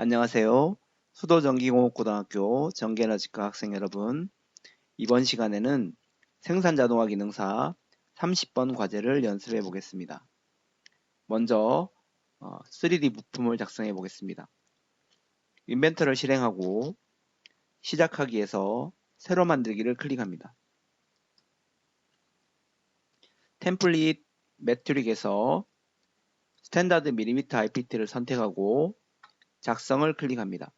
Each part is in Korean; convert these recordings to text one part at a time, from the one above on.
안녕하세요. 수도전기공업고등학교 전기에너지과 학생 여러분. 이번 시간에는 생산자동화 기능사 30번 과제를 연습해 보겠습니다. 먼저 3D 부품을 작성해 보겠습니다. 인벤터를 실행하고 시작하기에서 새로 만들기를 클릭합니다. 템플릿 매트릭에서 스탠다드 밀리미터 IPT를 선택하고 작성을 클릭합니다.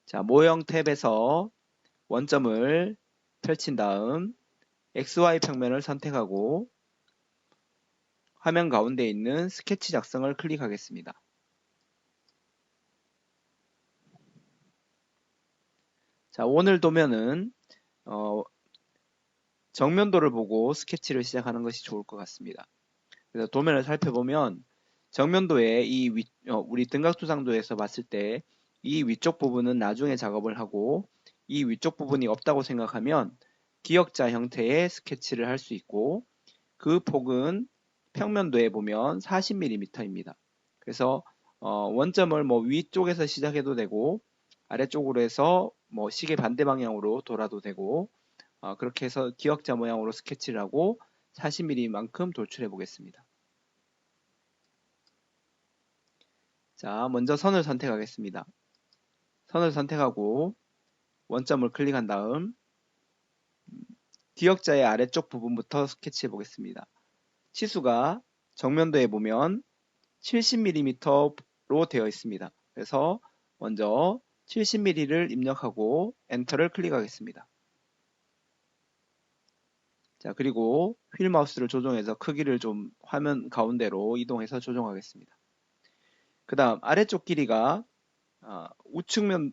자, 모형 탭에서 원점을 펼친 다음 XY 평면을 선택하고 화면 가운데 있는 스케치 작성을 클릭하겠습니다. 자, 오늘 도면은 정면도를 보고 스케치를 시작하는 것이 좋을 것 같습니다. 그래서 도면을 살펴보면 정면도에 우리 등각투상도에서 봤을 때 이 위쪽 부분은 나중에 작업을 하고 이 위쪽 부분이 없다고 생각하면 기역자 형태의 스케치를 할 수 있고 그 폭은 평면도에 보면 40mm입니다. 그래서 원점을 위쪽에서 시작해도 되고 아래쪽으로 해서 시계 반대 방향으로 돌아도 되고 그렇게 해서 기역자 모양으로 스케치를 하고 40mm만큼 돌출해 보겠습니다. 자, 먼저 선을 선택하겠습니다. 선을 선택하고 원점을 클릭한 다음 기역자의 아래쪽 부분부터 스케치해 보겠습니다. 치수가 정면도에 보면 70mm로 되어 있습니다. 그래서 먼저 70mm를 입력하고 엔터를 클릭하겠습니다. 자, 그리고 휠 마우스를 조정해서 크기를 좀 화면 가운데로 이동해서 조정하겠습니다. 그 다음 아래쪽 길이가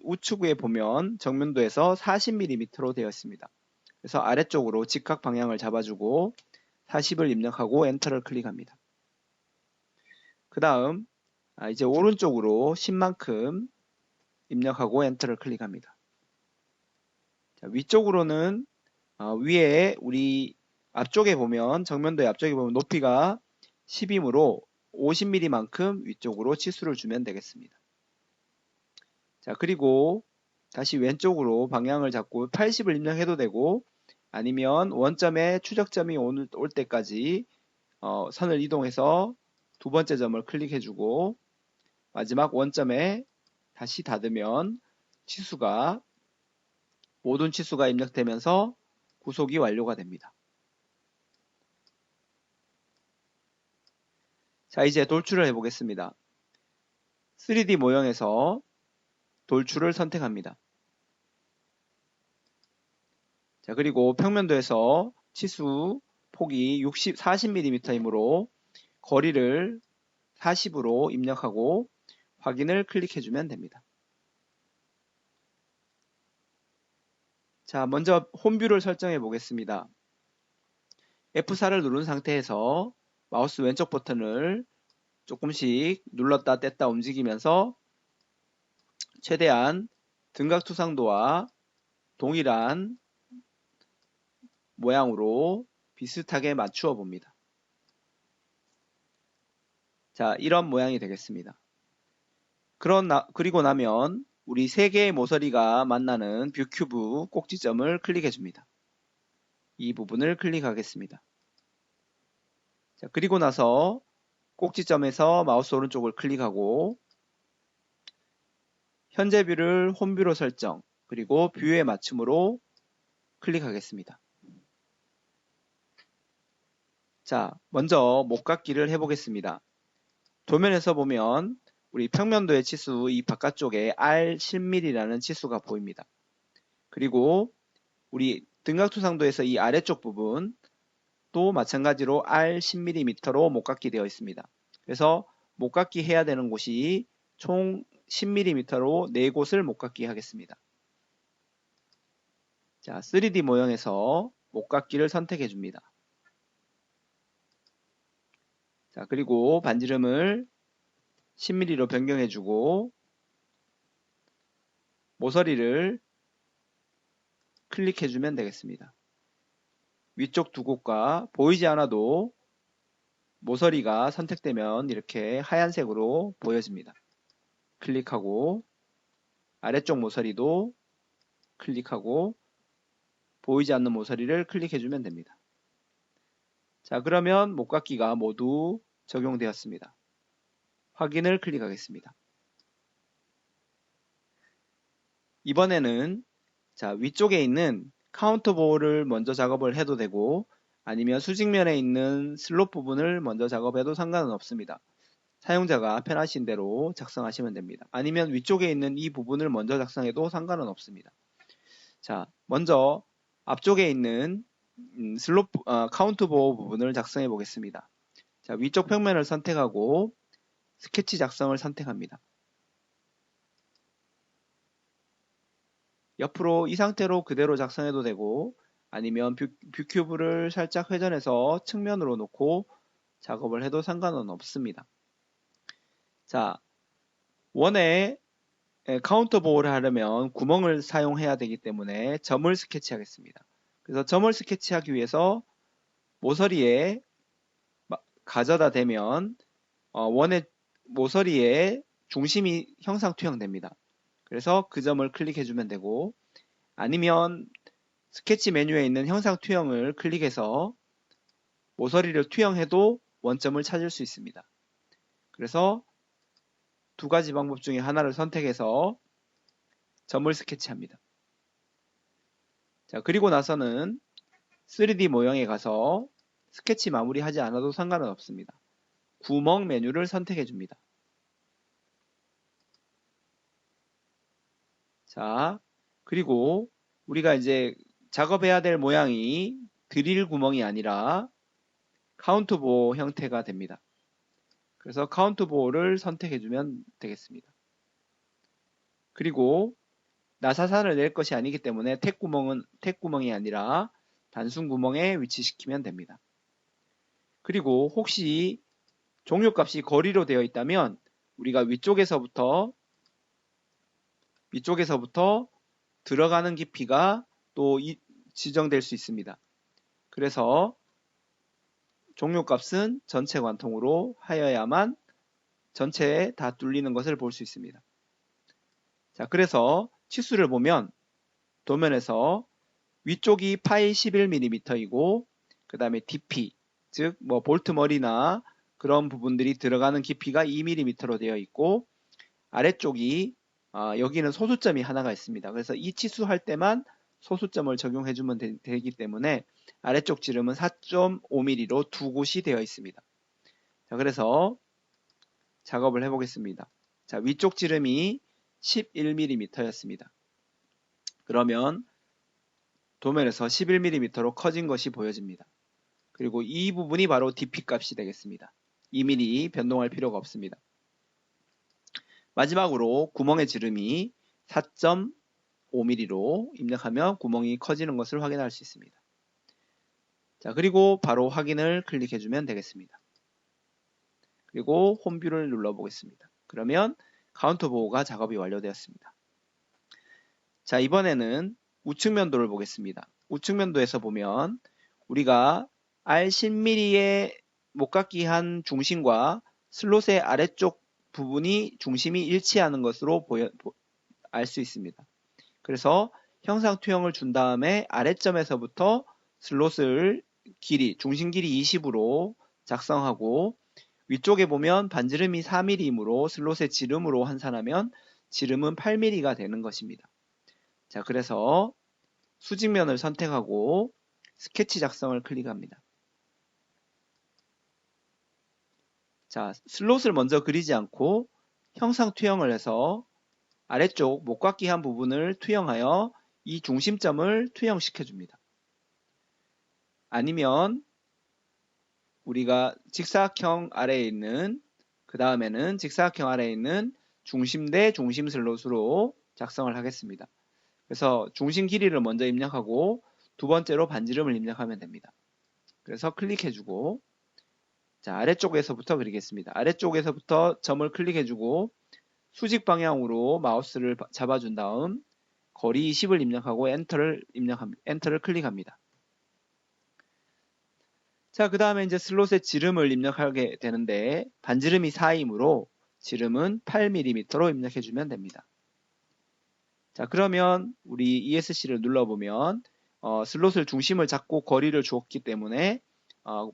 우측에 보면 정면도에서 40mm로 되어 있습니다. 그래서 아래쪽으로 직각 방향을 잡아주고 40을 입력하고 엔터를 클릭합니다. 그 다음 이제 오른쪽으로 10만큼 입력하고 엔터를 클릭합니다. 자, 위쪽으로는 위에 우리 앞쪽에 보면 정면도의 앞쪽에 보면 높이가 10이므로 50mm만큼 위쪽으로 치수를 주면 되겠습니다. 자, 그리고 다시 왼쪽으로 방향을 잡고 80을 입력해도 되고 아니면 원점에 추적점이 올 때까지 선을 이동해서 두 번째 점을 클릭해주고 마지막 원점에 다시 닫으면 모든 치수가 입력되면서 구속이 완료가 됩니다. 자, 이제 돌출을 해보겠습니다. 3D 모형에서 돌출을 선택합니다. 자, 그리고 평면도에서 치수 폭이 40mm이므로 거리를 40으로 입력하고 확인을 클릭해주면 됩니다. 자, 먼저 홈뷰를 설정해 보겠습니다. F4를 누른 상태에서 마우스 왼쪽 버튼을 조금씩 눌렀다 뗐다 움직이면서 최대한 등각투상도와 동일한 모양으로 비슷하게 맞추어 봅니다. 자, 이런 모양이 되겠습니다. 그리고 나면 우리 세 개의 모서리가 만나는 뷰큐브 꼭지점을 클릭해 줍니다. 이 부분을 클릭하겠습니다. 자, 그리고 나서 꼭지점에서 마우스 오른쪽을 클릭하고 현재 뷰를 홈뷰로 설정, 그리고 뷰에 맞춤으로 클릭하겠습니다. 자, 먼저 목깎기를 해보겠습니다. 도면에서 보면 우리 평면도의 치수 이 바깥쪽에 R10mm라는 치수가 보입니다. 그리고 우리 등각투상도에서 이 아래쪽 부분 또 마찬가지로 R10mm로 목깎기 되어 있습니다. 그래서 목깎기 해야 되는 곳이 총 10mm로 4곳을 목깎기 하겠습니다. 자, 3D 모형에서 목깎기를 선택해 줍니다. 자, 그리고 반지름을 10mm로 변경해 주고 모서리를 클릭해 주면 되겠습니다. 위쪽 두 곳과 보이지 않아도 모서리가 선택되면 이렇게 하얀색으로 보여집니다. 클릭하고 아래쪽 모서리도 클릭하고 보이지 않는 모서리를 클릭해주면 됩니다. 자, 그러면 목깎이가 모두 적용되었습니다. 확인을 클릭하겠습니다. 이번에는 자, 위쪽에 있는 카운터 보호를 먼저 작업을 해도 되고 아니면 수직면에 있는 슬롯 부분을 먼저 작업해도 상관은 없습니다. 사용자가 편하신 대로 작성하시면 됩니다. 아니면 위쪽에 있는 이 부분을 먼저 작성해도 상관은 없습니다. 자, 먼저 앞쪽에 있는 카운트 보호 부분을 작성해 보겠습니다. 자, 위쪽 평면을 선택하고 스케치 작성을 선택합니다. 옆으로 이 상태로 그대로 작성해도 되고 아니면 뷰큐브를 살짝 회전해서 측면으로 놓고 작업을 해도 상관은 없습니다. 자, 원에 카운터 보호를 하려면 구멍을 사용해야 되기 때문에 점을 스케치하겠습니다. 그래서 점을 스케치하기 위해서 모서리에 가져다 대면 원의 모서리에 중심이 형상 투영됩니다. 그래서 그 점을 클릭해주면 되고 아니면 스케치 메뉴에 있는 형상 투영을 클릭해서 모서리를 투영해도 원점을 찾을 수 있습니다. 그래서 두 가지 방법 중에 하나를 선택해서 점을 스케치합니다. 자, 그리고 나서는 3D 모형에 가서 스케치 마무리하지 않아도 상관은 없습니다. 구멍 메뉴를 선택해 줍니다. 자, 그리고 우리가 이제 작업해야 될 모양이 드릴 구멍이 아니라 카운트 보호 형태가 됩니다. 그래서 카운트 보호를 선택해 주면 되겠습니다. 그리고 나사산을 낼 것이 아니기 때문에 택구멍이 아니라 단순 구멍에 위치시키면 됩니다. 그리고 혹시 종료값이 거리로 되어 있다면 우리가 위쪽에서부터 들어가는 깊이가 또 지정될 수 있습니다. 그래서 종료값은 전체 관통으로 하여야만 전체에 다 뚫리는 것을 볼 수 있습니다. 자, 그래서 치수를 보면 도면에서 위쪽이 파이 11mm이고 그 다음에 DP 즉 뭐 볼트 머리나 그런 부분들이 들어가는 깊이가 2mm로 되어 있고 아래쪽이 여기는 소수점이 하나가 있습니다. 그래서 이 치수할 때만 소수점을 적용해주면 되기 때문에 아래쪽 지름은 4.5mm로 두 곳이 되어 있습니다. 자, 그래서 작업을 해보겠습니다. 자, 위쪽 지름이 11mm였습니다. 그러면 도면에서 11mm로 커진 것이 보여집니다. 그리고 이 부분이 바로 DP 값이 되겠습니다. 2mm 변동할 필요가 없습니다. 마지막으로 구멍의 지름이 4.5mm로 입력하면 구멍이 커지는 것을 확인할 수 있습니다. 자, 그리고 바로 확인을 클릭해주면 되겠습니다. 그리고 홈뷰를 눌러보겠습니다. 그러면 카운터 보호가 작업이 완료되었습니다. 자, 이번에는 우측면도를 보겠습니다. 우측면도에서 보면 우리가 R10mm의 목깎이한 중심과 슬롯의 아래쪽 부분이 중심이 일치하는 것으로 알 수 있습니다. 그래서 형상 투영을 준 다음에 아래점에서부터 슬롯을 중심 길이 20으로 작성하고 위쪽에 보면 반지름이 4mm이므로 슬롯의 지름으로 환산하면 지름은 8mm가 되는 것입니다. 자, 그래서 수직면을 선택하고 스케치 작성을 클릭합니다. 자, 슬롯을 먼저 그리지 않고 형상 투영을 해서 아래쪽 목깎이한 부분을 투영하여 이 중심점을 투영시켜 줍니다. 아니면 우리가 직사각형 아래에 있는 그 다음에는 직사각형 아래에 있는 중심 대 중심 슬롯으로 작성을 하겠습니다. 그래서 중심 길이를 먼저 입력하고 두 번째로 반지름을 입력하면 됩니다. 그래서 클릭해주고 자, 아래쪽에서부터 그리겠습니다. 아래쪽에서부터 점을 클릭해주고 수직 방향으로 마우스를 잡아준 다음 거리 20을 입력하고 엔터를 클릭합니다. 자, 그 다음에 이제 슬롯에 지름을 입력하게 되는데 반지름이 4이므로 지름은 8mm로 입력해주면 됩니다. 자, 그러면 우리 ESC를 눌러보면 슬롯을 중심을 잡고 거리를 주었기 때문에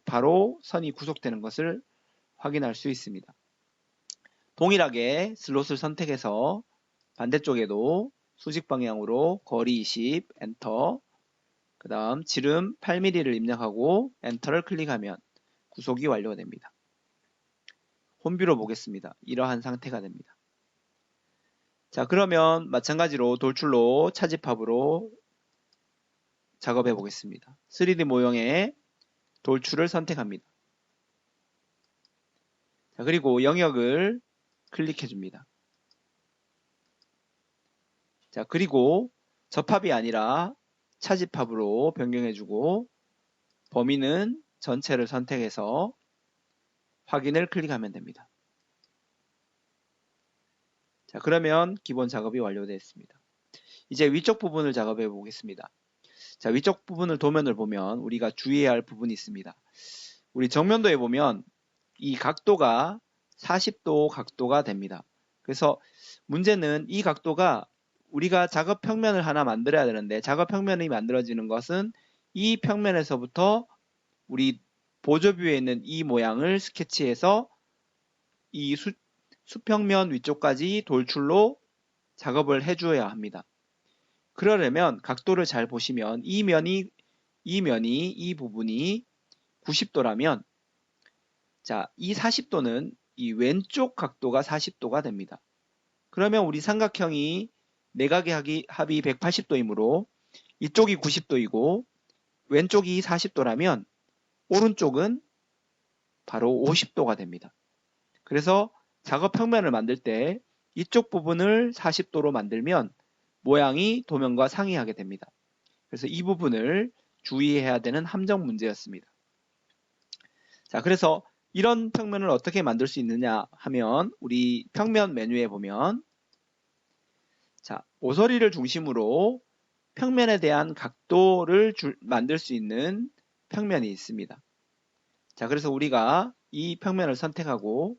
바로 선이 구속되는 것을 확인할 수 있습니다. 동일하게 슬롯을 선택해서 반대쪽에도 수직 방향으로 거리 20, 엔터, 그 다음 지름 8mm를 입력하고 엔터를 클릭하면 구속이 완료됩니다. 홈뷰로 보겠습니다. 이러한 상태가 됩니다. 자, 그러면 마찬가지로 돌출로 차집합으로 작업해 보겠습니다. 3D 모형의 돌출을 선택합니다. 자, 그리고 영역을 클릭해 줍니다. 자, 그리고 접합이 아니라 차집합으로 변경해 주고 범위는 전체를 선택해서 확인을 클릭하면 됩니다. 자, 그러면 기본 작업이 완료되었습니다. 이제 위쪽 부분을 작업해 보겠습니다. 자, 위쪽 부분을 도면을 보면 우리가 주의해야 할 부분이 있습니다. 우리 정면도에 보면 이 각도가 40도 각도가 됩니다. 그래서 문제는 이 각도가 우리가 작업 평면을 하나 만들어야 되는데 작업 평면이 만들어지는 것은 이 평면에서부터 우리 보조뷰에 있는 이 모양을 스케치해서 이 수평면 위쪽까지 돌출로 작업을 해줘야 합니다. 그러려면 각도를 잘 보시면 이 부분이 90도라면 자, 이 40도는 이 왼쪽 각도가 40도가 됩니다. 그러면 우리 삼각형이 내각의 합이 180도이므로 이쪽이 90도이고 왼쪽이 40도라면 오른쪽은 바로 50도가 됩니다. 그래서 작업 평면을 만들 때 이쪽 부분을 40도로 만들면 모양이 도면과 상이하게 됩니다. 그래서 이 부분을 주의해야 되는 함정 문제였습니다. 자, 그래서 이런 평면을 어떻게 만들 수 있느냐 하면 우리 평면 메뉴에 보면 자, 모서리를 중심으로 평면에 대한 각도를 만들 수 있는 평면이 있습니다. 자, 그래서 우리가 이 평면을 선택하고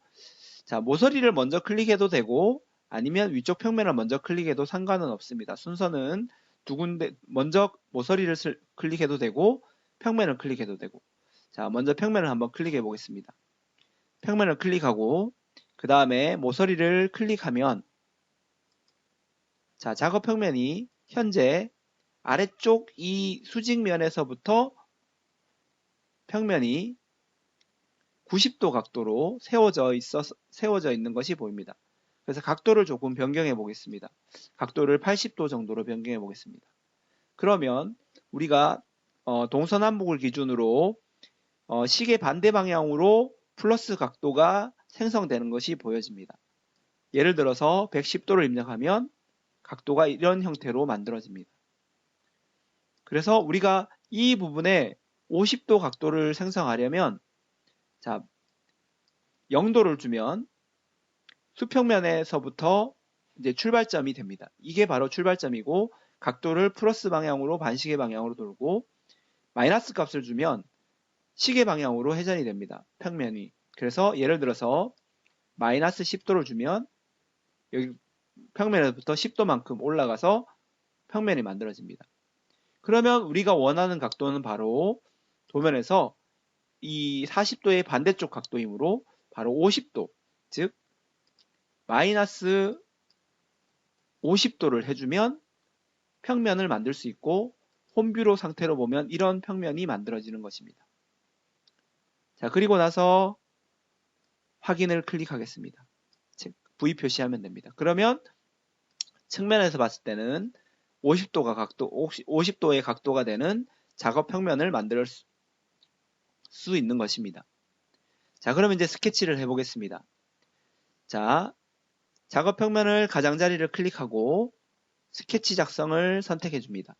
자, 모서리를 먼저 클릭해도 되고 아니면 위쪽 평면을 먼저 클릭해도 상관은 없습니다. 순서는 두 군데 먼저 모서리를 클릭해도 되고 평면을 클릭해도 되고 자, 먼저 평면을 한번 클릭해 보겠습니다. 평면을 클릭하고 그 다음에 모서리를 클릭하면 자, 작업 평면이 현재 아래쪽 이 수직면에서부터 평면이 90도 각도로 세워져 있는 것이 보입니다. 그래서 각도를 조금 변경해 보겠습니다. 각도를 80도 정도로 변경해 보겠습니다. 그러면 우리가 동서남북을 기준으로 시계 반대 방향으로 플러스 각도가 생성되는 것이 보여집니다. 예를 들어서 110도를 입력하면 각도가 이런 형태로 만들어집니다. 그래서 우리가 이 부분에 50도 각도를 생성하려면 자, 0도를 주면 수평면에서부터 이제 출발점이 됩니다. 이게 바로 출발점이고 각도를 플러스 방향으로 반시계 방향으로 돌고 마이너스 값을 주면 시계 방향으로 회전이 됩니다. 평면이. 그래서 예를 들어서 마이너스 10도를 주면 여기 평면에서부터 10도만큼 올라가서 평면이 만들어집니다. 그러면 우리가 원하는 각도는 바로 도면에서 이 40도의 반대쪽 각도이므로 바로 50도, 즉 마이너스 50도를 해주면 평면을 만들 수 있고 홈뷰로 상태로 보면 이런 평면이 만들어지는 것입니다. 자, 그리고 나서 확인을 클릭하겠습니다. 즉 V 표시하면 됩니다. 그러면 측면에서 봤을 때는 50도의 각도가 되는 작업 평면을 만들 수 있는 것입니다. 자, 그러면 이제 스케치를 해보겠습니다. 자, 작업 평면을 가장자리를 클릭하고 스케치 작성을 선택해 줍니다.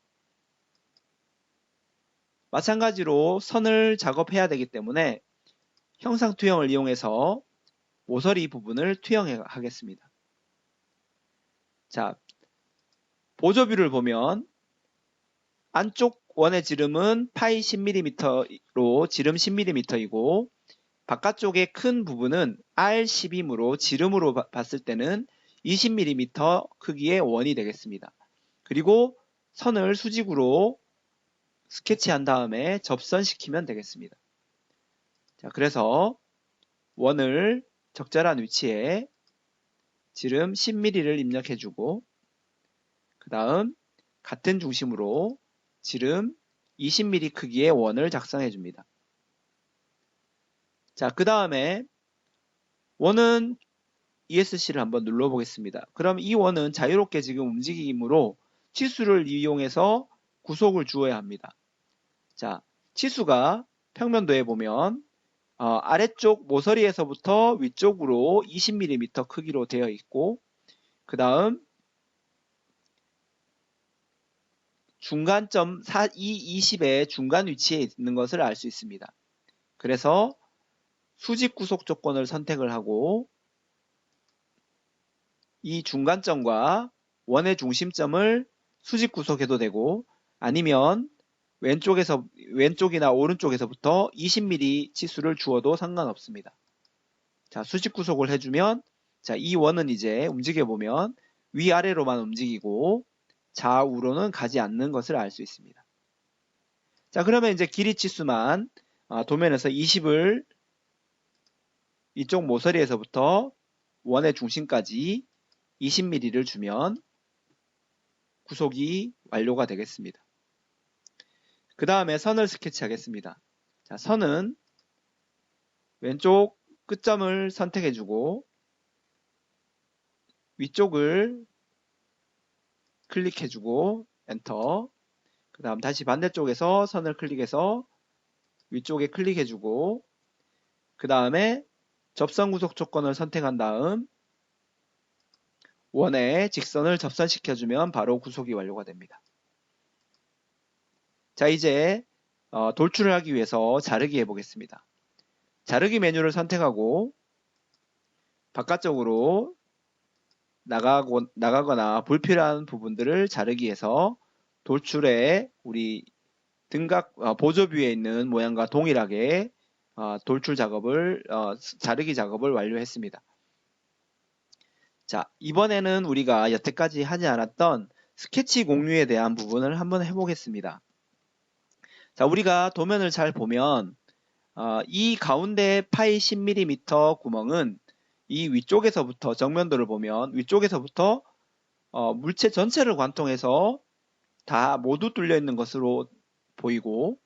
마찬가지로 선을 작업해야 되기 때문에 형상 투영을 이용해서 모서리 부분을 투영하겠습니다. 자, 보조뷰를 보면 안쪽 원의 지름은 파이 10mm로 지름 10mm이고 바깥쪽의 큰 부분은 R10이므로 지름으로 봤을 때는 20mm 크기의 원이 되겠습니다. 그리고 선을 수직으로 스케치한 다음에 접선시키면 되겠습니다. 자, 그래서 원을 적절한 위치에 지름 10mm를 입력해주고 그 다음 같은 중심으로 지름 20mm 크기의 원을 작성해줍니다. 자, 그 다음에 원은 ESC를 한번 눌러보겠습니다. 그럼 이 원은 자유롭게 지금 움직이므로 치수를 이용해서 구속을 주어야 합니다. 자, 치수가 평면도에 보면 아래쪽 모서리에서부터 위쪽으로 20mm 크기로 되어 있고 그 다음 중간점 20의 중간 위치에 있는 것을 알 수 있습니다. 그래서 수직 구속 조건을 선택을 하고 이 중간점과 원의 중심점을 수직 구속해도 되고 아니면 왼쪽이나 오른쪽에서부터 20mm 치수를 주어도 상관없습니다. 자, 수직 구속을 해주면 자, 이 원은 이제 움직여보면 위아래로만 움직이고 좌우로는 가지 않는 것을 알 수 있습니다. 자, 그러면 이제 길이 치수만 도면에서 20을 이쪽 모서리에서부터 원의 중심까지 20mm를 주면 구속이 완료가 되겠습니다. 그 다음에 선을 스케치하겠습니다. 자, 선은 왼쪽 끝점을 선택해주고 위쪽을 클릭해주고 엔터. 그 다음 다시 반대쪽에서 선을 클릭해서 위쪽에 클릭해주고 그 다음에 접선 구속 조건을 선택한 다음 원에 직선을 접선시켜주면 바로 구속이 완료가 됩니다. 자, 이제 돌출을 하기 위해서 자르기 해보겠습니다. 자르기 메뉴를 선택하고 바깥쪽으로 나가거나 불필요한 부분들을 자르기 위해서 돌출에 우리 등각 보조뷰에 있는 모양과 동일하게 돌출 작업을 자르기 작업을 완료했습니다. 자, 이번에는 우리가 여태까지 하지 않았던 스케치 공유에 대한 부분을 한번 해보겠습니다. 자, 우리가 도면을 잘 보면 이 가운데 파이 10mm 구멍은 이 위쪽에서부터 정면도를 보면 위쪽에서부터 물체 전체를 관통해서 다 모두 뚫려 있는 것으로 보이고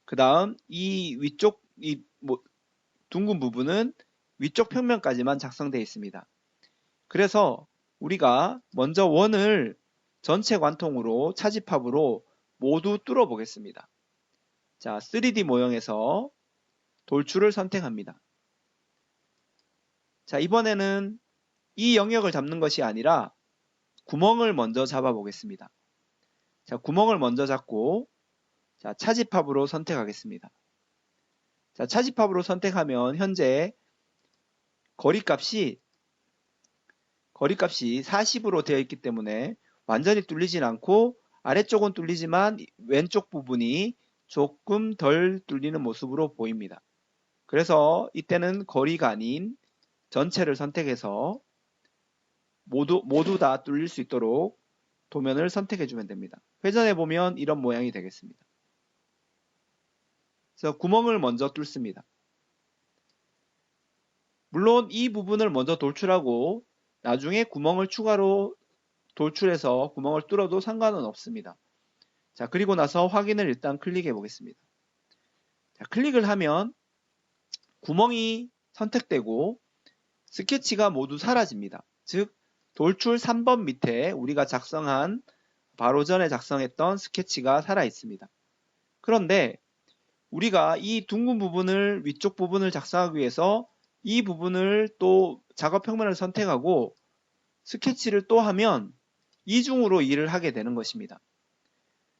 그 다음 이 위쪽 둥근 부분은 위쪽 평면까지만 작성되어 있습니다. 그래서 우리가 먼저 원을 전체 관통으로 차집합으로 모두 뚫어 보겠습니다. 자, 3D 모형에서 돌출을 선택합니다. 자, 이번에는 이 영역을 잡는 것이 아니라 구멍을 먼저 잡아 보겠습니다. 자, 구멍을 먼저 잡고 자, 차집합으로 선택하겠습니다. 자, 차집합으로 선택하면 현재 거리값이 40으로 되어 있기 때문에 완전히 뚫리진 않고 아래쪽은 뚫리지만 왼쪽 부분이 조금 덜 뚫리는 모습으로 보입니다. 그래서 이때는 거리가 아닌 전체를 선택해서 모두 다 뚫릴 수 있도록 도면을 선택해 주면 됩니다. 회전해 보면 이런 모양이 되겠습니다. 그래서 구멍을 먼저 뚫습니다. 물론 이 부분을 먼저 돌출하고 나중에 구멍을 추가로 돌출해서 구멍을 뚫어도 상관은 없습니다. 자, 그리고 나서 확인을 일단 클릭해 보겠습니다. 자, 클릭을 하면 구멍이 선택되고 스케치가 모두 사라집니다. 즉 돌출 3번 밑에 우리가 작성한 바로 전에 작성했던 스케치가 살아 있습니다. 그런데 우리가 이 둥근 부분을 위쪽 부분을 작성하기 위해서 이 부분을 또 작업 평면을 선택하고 스케치를 또 하면 이중으로 일을 하게 되는 것입니다.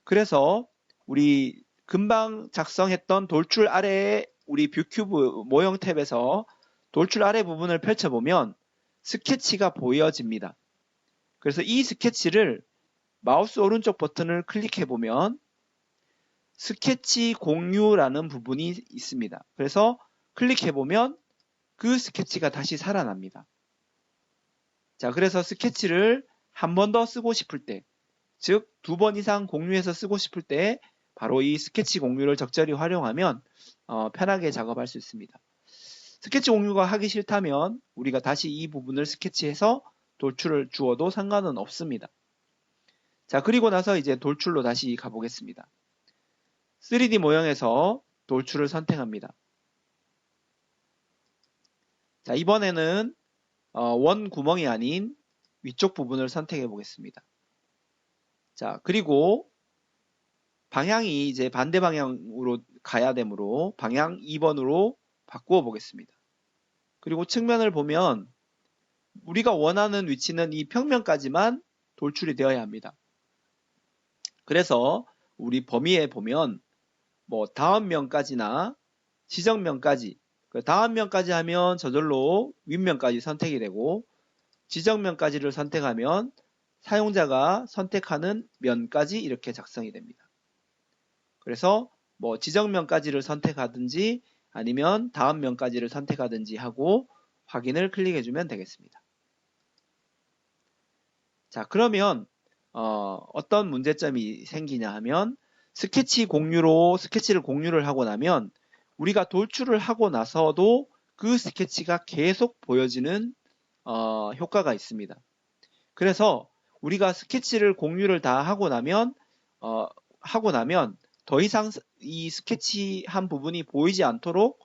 그래서 우리 금방 작성했던 돌출 아래에 우리 뷰큐브 모형 탭에서 돌출 아래 부분을 펼쳐보면 스케치가 보여집니다. 그래서 이 스케치를 마우스 오른쪽 버튼을 클릭해보면 스케치 공유라는 부분이 있습니다. 그래서 클릭해보면 그 스케치가 다시 살아납니다. 자, 그래서 스케치를 한 번 더 쓰고 싶을 때, 즉 2번 이상 공유해서 쓰고 싶을 때 바로 이 스케치 공유를 적절히 활용하면 편하게 작업할 수 있습니다. 스케치 공유가 하기 싫다면 우리가 다시 이 부분을 스케치해서 돌출을 주어도 상관은 없습니다. 자, 그리고 나서 이제 돌출로 다시 가보겠습니다. 3D 모형에서 돌출을 선택합니다. 자, 이번에는 원 구멍이 아닌 위쪽 부분을 선택해 보겠습니다. 자, 그리고 방향이 이제 반대 방향으로 가야 되므로 방향 2번으로 바꾸어 보겠습니다. 그리고 측면을 보면 우리가 원하는 위치는 이 평면까지만 돌출이 되어야 합니다. 그래서 우리 범위에 보면 뭐 다음면까지나 지정면까지, 다음면까지 하면 저절로 윗면까지 선택이 되고 지정면까지를 선택하면 사용자가 선택하는 면까지 이렇게 작성이 됩니다. 그래서 뭐 지정면까지를 선택하든지 아니면 다음 면까지를 선택하든지 하고 확인을 클릭해주면 되겠습니다. 자, 그러면 어떤 문제점이 생기냐 하면 스케치를 공유를 하고 나면 우리가 돌출을 하고 나서도 그 스케치가 계속 보여지는 효과가 있습니다. 그래서 우리가 스케치를 공유를 다 하고 나면 더 이상 이 스케치한 부분이 보이지 않도록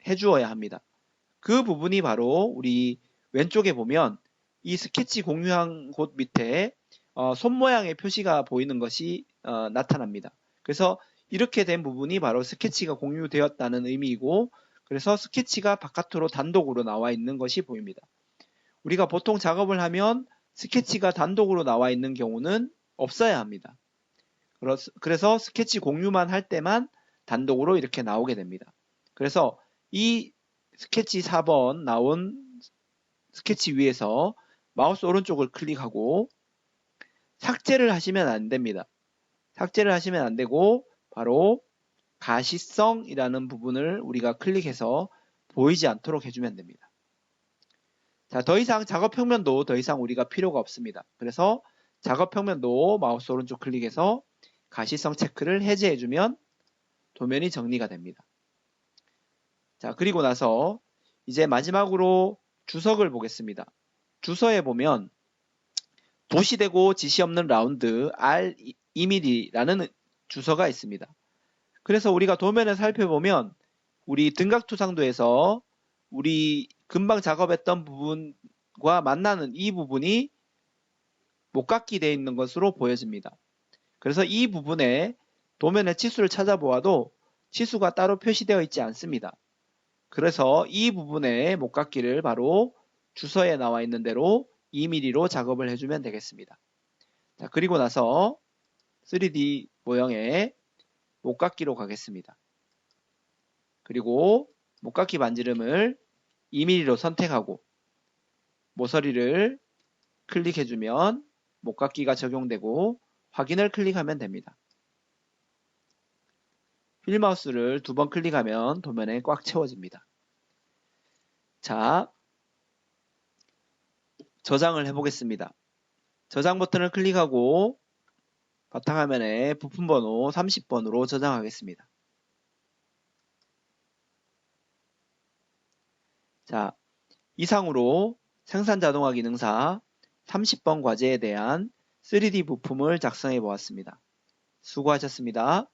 해주어야 합니다. 그 부분이 바로 우리 왼쪽에 보면 이 스케치 공유한 곳 밑에 손 모양의 표시가 보이는 것이 나타납니다. 그래서 이렇게 된 부분이 바로 스케치가 공유되었다는 의미이고, 그래서 스케치가 바깥으로 단독으로 나와 있는 것이 보입니다. 우리가 보통 작업을 하면 스케치가 단독으로 나와 있는 경우는 없어야 합니다. 그래서 스케치 공유만 할 때만 단독으로 이렇게 나오게 됩니다. 그래서 이 스케치 4번 나온 스케치 위에서 마우스 오른쪽을 클릭하고 삭제를 하시면 안 됩니다. 삭제를 하시면 안 되고 바로 가시성이라는 부분을 우리가 클릭해서 보이지 않도록 해주면 됩니다. 자, 더 이상 작업 평면도 더 이상 우리가 필요가 없습니다. 그래서 작업 평면도 마우스 오른쪽 클릭해서 가시성 체크를 해제해주면 도면이 정리가 됩니다. 자, 그리고 나서 이제 마지막으로 주석을 보겠습니다. 주서에 보면 도시되고 지시 없는 라운드 R2mm라는 주서가 있습니다. 그래서 우리가 도면을 살펴보면 우리 등각투상도에서 우리 금방 작업했던 부분과 만나는 이 부분이 못깎이 되어 있는 것으로 보여집니다. 그래서 이 부분에 도면의 치수를 찾아보아도 치수가 따로 표시되어 있지 않습니다. 그래서 이 부분의 못깎기를 바로 주서에 나와 있는 대로 2mm로 작업을 해주면 되겠습니다. 자, 그리고 나서 3D 모형에 못깎기로 가겠습니다. 그리고 못깎기 반지름을 2mm로 선택하고 모서리를 클릭해주면 못깎기가 적용되고 확인을 클릭하면 됩니다. 휠마우스를 2번 클릭하면 도면에 꽉 채워집니다. 자, 저장을 해보겠습니다. 저장 버튼을 클릭하고 바탕화면에 부품번호 30번으로 저장하겠습니다. 자, 이상으로 생산자동화 기능사 30번 과제에 대한 3D 부품을 작성해 보았습니다. 수고하셨습니다.